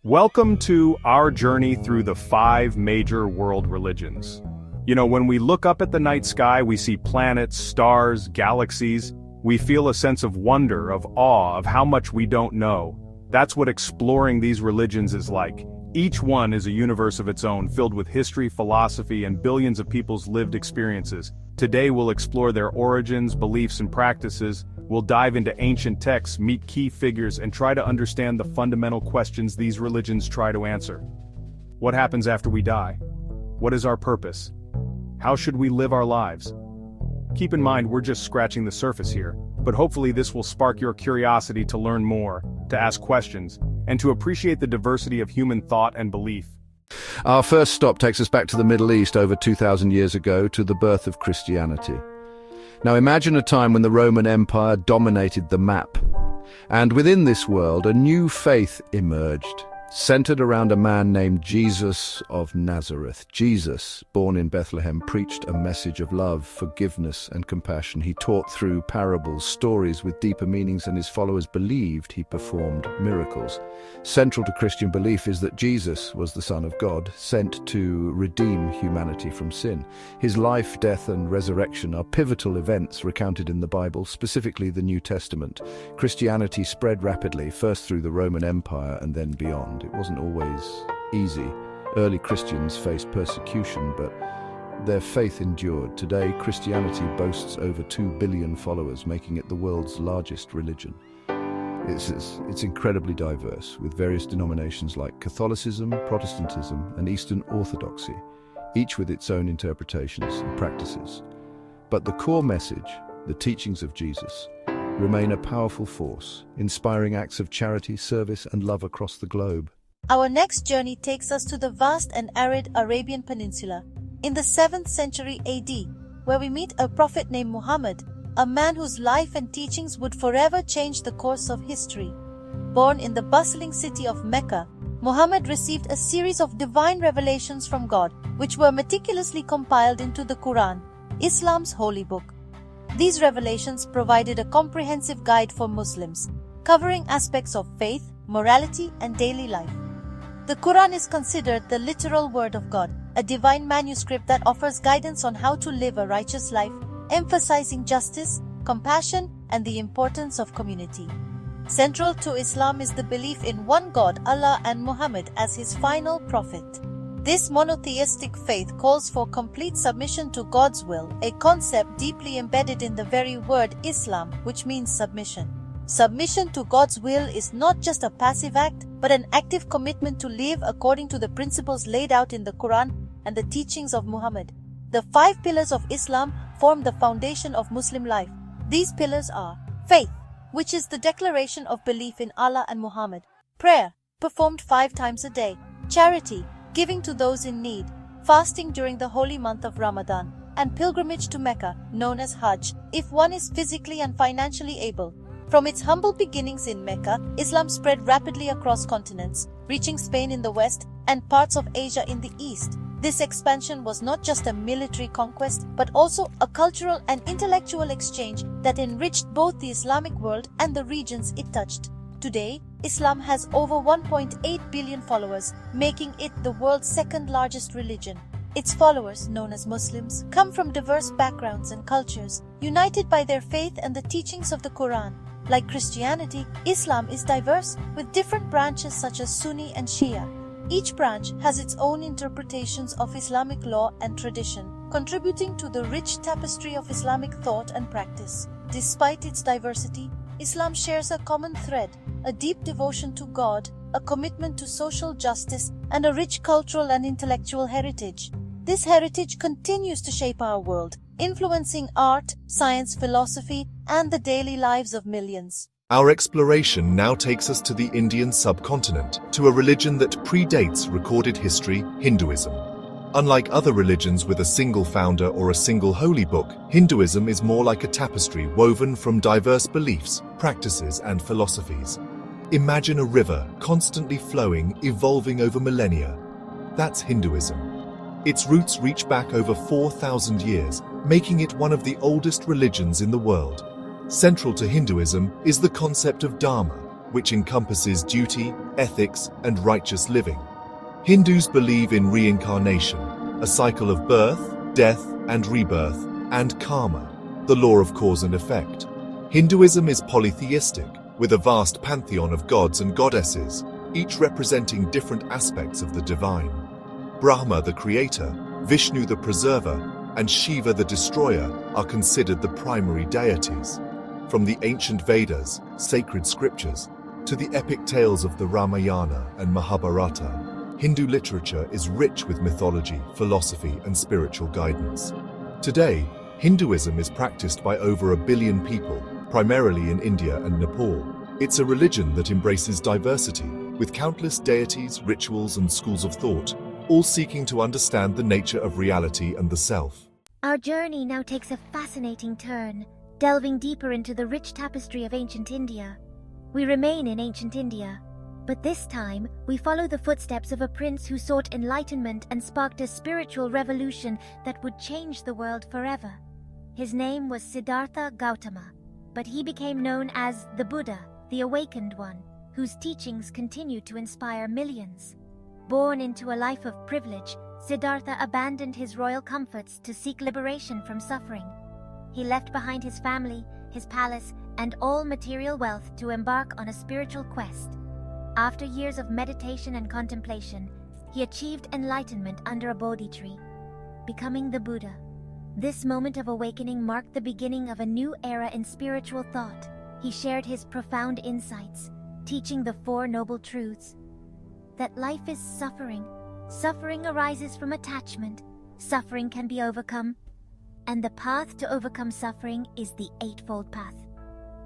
Welcome to our journey through the 5 major world religions. When we look up at the night sky, we see planets, stars, galaxies. We feel a sense of wonder, of awe, of how much we don't know. That's what exploring these religions is like. Each one is a universe of its own, filled with history, philosophy, and billions of people's lived experiences. Today we'll explore their origins, beliefs, and practices. We'll dive into ancient texts, meet key figures, and try to understand the fundamental questions these religions try to answer. What happens after we die? What is our purpose? How should we live our lives? Keep in mind, we're just scratching the surface here, but hopefully this will spark your curiosity to learn more, to ask questions, and to appreciate the diversity of human thought and belief. Our first stop takes us back to the Middle East over 2,000 years ago, to the birth of Christianity. Now imagine a time when the Roman Empire dominated the map, and within this world a new faith emerged, centered around a man named Jesus of Nazareth. Jesus, born in Bethlehem, preached a message of love, forgiveness, and compassion. He taught through parables, stories with deeper meanings, and his followers believed he performed miracles. Central to Christian belief is that Jesus was the Son of God, sent to redeem humanity from sin. His life, death, and resurrection are pivotal events recounted in the Bible, specifically the New Testament. Christianity spread rapidly, first through the Roman Empire and then beyond. It wasn't always easy. Early Christians faced persecution, but their faith endured. Today, Christianity boasts over 2 billion followers, making it the world's largest religion. It's incredibly diverse, with various denominations like Catholicism, Protestantism, and Eastern Orthodoxy, each with its own interpretations and practices. But the core message, the teachings of Jesus, remain a powerful force, inspiring acts of charity, service, and love across the globe. Our next journey takes us to the vast and arid Arabian Peninsula, in the 7th century AD, where we meet a prophet named Muhammad, a man whose life and teachings would forever change the course of history. Born in the bustling city of Mecca, Muhammad received a series of divine revelations from God, which were meticulously compiled into the Quran, Islam's holy book. These revelations provided a comprehensive guide for Muslims, covering aspects of faith, morality, and daily life. The Quran is considered the literal word of God, a divine manuscript that offers guidance on how to live a righteous life, emphasizing justice, compassion, and the importance of community. Central to Islam is the belief in one God, Allah, and Muhammad as his final prophet. This monotheistic faith calls for complete submission to God's will, a concept deeply embedded in the very word Islam, which means submission. Submission to God's will is not just a passive act, but an active commitment to live according to the principles laid out in the Quran and the teachings of Muhammad. The 5 pillars of Islam form the foundation of Muslim life. These pillars are faith, which is the declaration of belief in Allah and Muhammad; prayer, performed 5 times a day; charity, giving to those in need; fasting during the holy month of Ramadan; and pilgrimage to Mecca, known as Hajj, if one is physically and financially able. From its humble beginnings in Mecca, Islam spread rapidly across continents, reaching Spain in the west and parts of Asia in the east. This expansion was not just a military conquest, but also a cultural and intellectual exchange that enriched both the Islamic world and the regions it touched. Today, Islam has over 1.8 billion followers, making it the world's 2nd largest religion. Its followers, known as Muslims, come from diverse backgrounds and cultures, united by their faith and the teachings of the Quran. Like Christianity, Islam is diverse, with different branches such as Sunni and Shia. Each branch has its own interpretations of Islamic law and tradition, contributing to the rich tapestry of Islamic thought and practice. Despite its diversity, Islam shares a common thread, a deep devotion to God, a commitment to social justice, and a rich cultural and intellectual heritage. This heritage continues to shape our world, influencing art, science, philosophy, and the daily lives of millions. Our exploration now takes us to the Indian subcontinent, to a religion that predates recorded history, Hinduism. Unlike other religions with a single founder or a single holy book, Hinduism is more like a tapestry woven from diverse beliefs, practices, and philosophies. Imagine a river constantly flowing, evolving over millennia. That's Hinduism. Its roots reach back over 4,000 years, making it one of the oldest religions in the world. Central to Hinduism is the concept of Dharma, which encompasses duty, ethics, and righteous living. Hindus believe in reincarnation, a cycle of birth, death, and rebirth, and karma, the law of cause and effect. Hinduism is polytheistic, with a vast pantheon of gods and goddesses, each representing different aspects of the divine. Brahma, the creator, Vishnu, the preserver, and Shiva, the destroyer, are considered the primary deities. From the ancient Vedas, sacred scriptures, to the epic tales of the Ramayana and Mahabharata, Hindu literature is rich with mythology, philosophy, and spiritual guidance. Today, Hinduism is practiced by over 1 billion people, primarily in India and Nepal. It's a religion that embraces diversity, with countless deities, rituals, and schools of thought, all seeking to understand the nature of reality and the self. Our journey now takes a fascinating turn, delving deeper into the rich tapestry of ancient India. We remain in ancient India, but this time we follow the footsteps of a prince who sought enlightenment and sparked a spiritual revolution that would change the world forever. His name was Siddhartha Gautama, but he became known as the Buddha, the Awakened One, whose teachings continue to inspire millions. Born into a life of privilege, Siddhartha abandoned his royal comforts to seek liberation from suffering. He left behind his family, his palace, and all material wealth to embark on a spiritual quest. After years of meditation and contemplation, he achieved enlightenment under a Bodhi tree, becoming the Buddha. This moment of awakening marked the beginning of a new era in spiritual thought. He shared his profound insights, teaching the Four Noble Truths. That life is suffering. Suffering arises from attachment. Suffering can be overcome. And the path to overcome suffering is the Eightfold Path.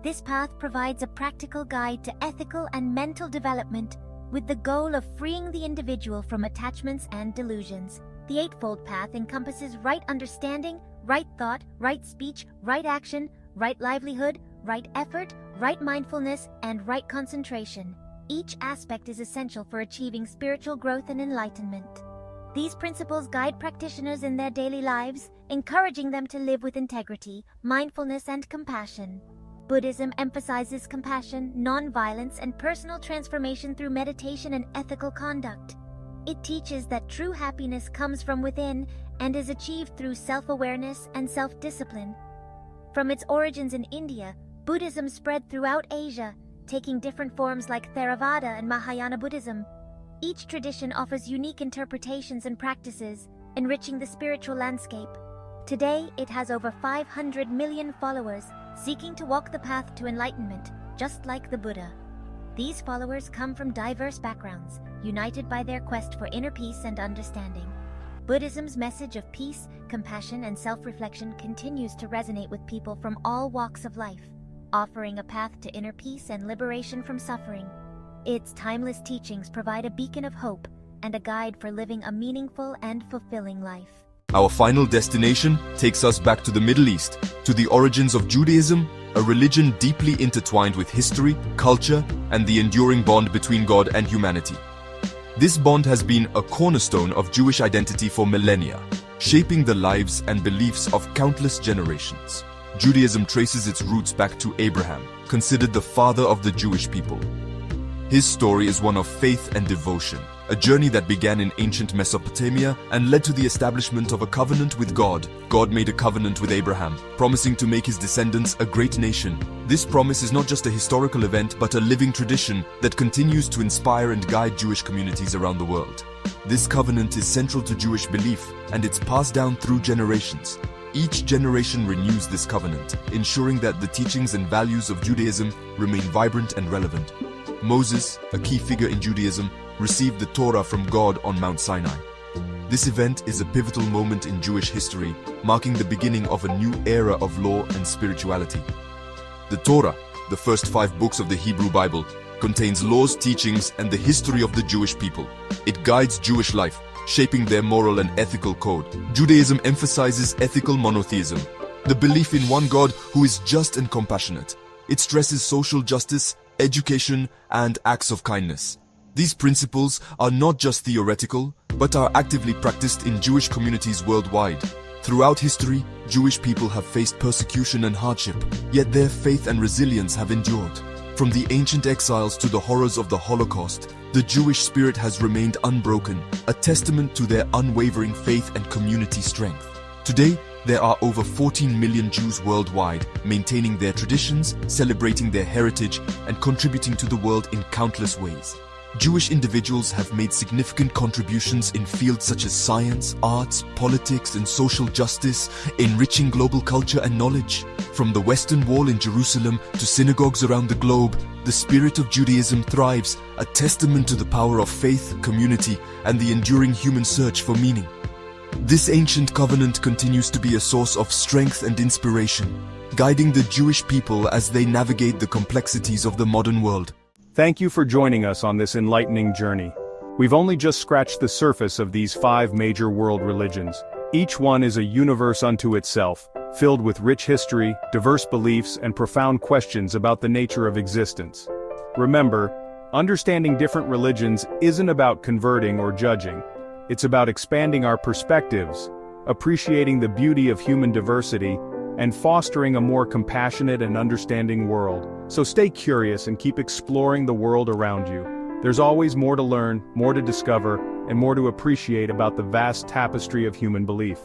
This path provides a practical guide to ethical and mental development with the goal of freeing the individual from attachments and delusions. The Eightfold Path encompasses right understanding, right thought, right speech, right action, right livelihood, right effort, right mindfulness, and right concentration. Each aspect is essential for achieving spiritual growth and enlightenment. These principles guide practitioners in their daily lives, encouraging them to live with integrity, mindfulness, and compassion. Buddhism emphasizes compassion, non-violence, and personal transformation through meditation and ethical conduct. It teaches that true happiness comes from within and is achieved through self-awareness and self-discipline. From its origins in India, Buddhism spread throughout Asia, taking different forms like Theravada and Mahayana Buddhism. Each tradition offers unique interpretations and practices, enriching the spiritual landscape. Today, it has over 500 million followers, seeking to walk the path to enlightenment, just like the Buddha. These followers come from diverse backgrounds, united by their quest for inner peace and understanding. Buddhism's message of peace, compassion, and self-reflection continues to resonate with people from all walks of life, offering a path to inner peace and liberation from suffering. Its timeless teachings provide a beacon of hope and a guide for living a meaningful and fulfilling life. Our final destination takes us back to the Middle East, to the origins of Judaism, a religion deeply intertwined with history, culture, and the enduring bond between God and humanity. This bond has been a cornerstone of Jewish identity for millennia, shaping the lives and beliefs of countless generations. Judaism traces its roots back to Abraham, considered the father of the Jewish people. His story is one of faith and devotion, a journey that began in ancient Mesopotamia and led to the establishment of a covenant with God. God made a covenant with Abraham, promising to make his descendants a great nation. This promise is not just a historical event, but a living tradition that continues to inspire and guide Jewish communities around the world. This covenant is central to Jewish belief, and it's passed down through generations. Each generation renews this covenant, ensuring that the teachings and values of Judaism remain vibrant and relevant. Moses, a key figure in Judaism, received the Torah from God on Mount Sinai. This event is a pivotal moment in Jewish history, marking the beginning of a new era of law and spirituality. The Torah, the first 5 books of the Hebrew Bible, contains laws, teachings, and the history of the Jewish people. It guides Jewish life, shaping their moral and ethical code. Judaism emphasizes ethical monotheism, the belief in one God who is just and compassionate. It stresses social justice, education, and acts of kindness. These principles are not just theoretical, but are actively practiced in Jewish communities worldwide. Throughout history, Jewish people have faced persecution and hardship, yet their faith and resilience have endured. From the ancient exiles to the horrors of the Holocaust, the Jewish spirit has remained unbroken, a testament to their unwavering faith and community strength. Today, there are over 14 million Jews worldwide, maintaining their traditions, celebrating their heritage, and contributing to the world in countless ways. Jewish individuals have made significant contributions in fields such as science, arts, politics, and social justice, enriching global culture and knowledge. From the Western Wall in Jerusalem to synagogues around the globe, the spirit of Judaism thrives, a testament to the power of faith, community, and the enduring human search for meaning. This ancient covenant continues to be a source of strength and inspiration, guiding the Jewish people as they navigate the complexities of the modern world. Thank you for joining us on this enlightening journey. We've only just scratched the surface of these 5 major world religions. Each one is a universe unto itself, filled with rich history, diverse beliefs, and profound questions about the nature of existence. Remember, understanding different religions isn't about converting or judging. It's about expanding our perspectives, appreciating the beauty of human diversity, and fostering a more compassionate and understanding world. So stay curious and keep exploring the world around you. There's always more to learn, more to discover, and more to appreciate about the vast tapestry of human belief.